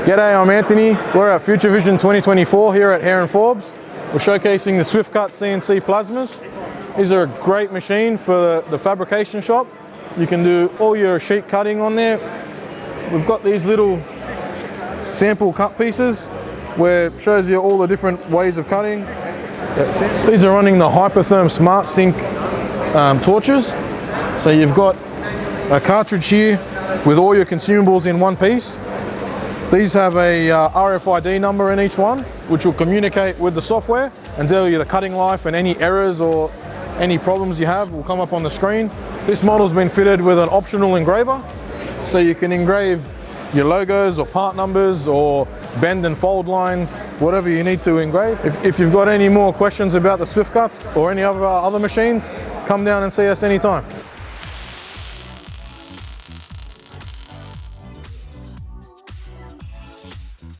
G'day, I'm Anthony. We're at Future Vision 2024 here at Hare and Forbes. We're showcasing the Swiftcut CNC Plasmas. These are a great machine for the fabrication shop. You can do all your sheet cutting on there. We've got these little sample cut pieces where it shows you all the different ways of cutting. These are running the HYPERTHERM SYNC torches. So you've got a cartridge here with all your consumables in one piece. These have a RFID number in each one, which will communicate with the software and tell you the cutting life, and any errors or any problems you have will come up on the screen. This model's been fitted with an optional engraver, so you can engrave your logos or part numbers or bend and fold lines, whatever you need to engrave. If you've got any more questions about the Swiftcuts or any other machines, come down and see us anytime.